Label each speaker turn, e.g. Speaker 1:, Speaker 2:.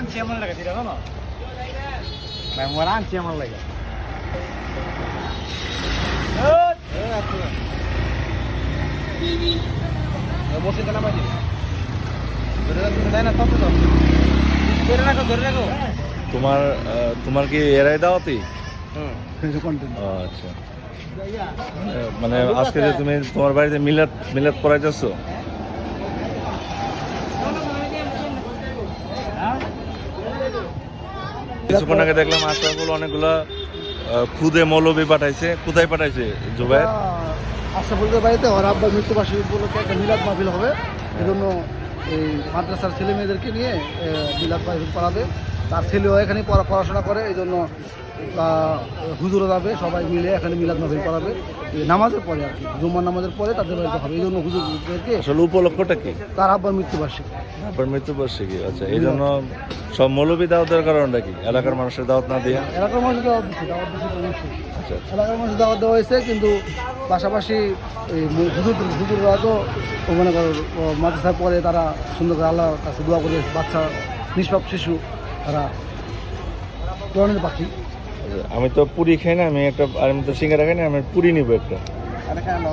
Speaker 1: আনছি এমন লাগে দিরা জানো ভাই মোরা আনছি এমন লাগে বসে কেন বাজি ধরে রাখো তাই না কত দাও ধরে রাখো
Speaker 2: তোমার তোমার কি এরাই দাওয়াতি? আচ্ছা, মানে আজকে যে তুমি তোমার বাড়িতে মিলাদ মিলাদ পড়াইতেছ? কিছুক্ষণ আগে দেখলাম আশরাফুল অনেকগুলো খুদে মৌলবি পাঠাইছে। কোথায় পাঠাইছে জুবাইর?
Speaker 3: আশরাফুলের বাড়িতে ওর আব্বার মৃত্যুবার্ষিকী উপলক্ষে একটা মিলাদ মাহফিল হবে, এজন্য এই মাদ্রাসার ছেলে মেয়েদেরকে নিয়ে মিলাদ মাহফিল পড়াবে। তার ছেলেও এখানে পড়াশোনা করে, এই জন্য হুজুরও যাবে, সবাই মিলে এখানে মিলাদ মাহফিল পড়াবে নামাজের পরে আর কি, জুম্মার নামাজের পরে তাদের বাড়িতে হবে। এই জন্য হুজুরদেরকে
Speaker 2: আসলে উপলক্ষটা কি?
Speaker 3: তার আব্বার মৃত্যুবার্ষিকী।
Speaker 2: আব্বার মৃত্যুবার্ষিকী, আচ্ছা। এই জন্য সব মৌলবি দাওয়াতের কারণটা কি? এলাকার মানুষের দাওয়াত না দিয়ে?
Speaker 3: এলাকার মানুষ দাওয়াত দিচ্ছে,
Speaker 2: আচ্ছা,
Speaker 3: এলাকার মানুষ দাওয়াত দেওয়া হয়েছে, কিন্তু পাশাপাশি এই হুজুররা তো মনে করো মাদ্রাসায় পড়ে, তারা সুন্দর করে আল্লাহর কাছে দোয়া করে বাচ্চা নিষ্পাপ শিশু তারা কোরআনের পাখি।
Speaker 2: আমি তো পুরি খাই না, আমি তো সিঙ্গারা খাই না, আমি পুরি নিবো একটা।
Speaker 3: আরে কেন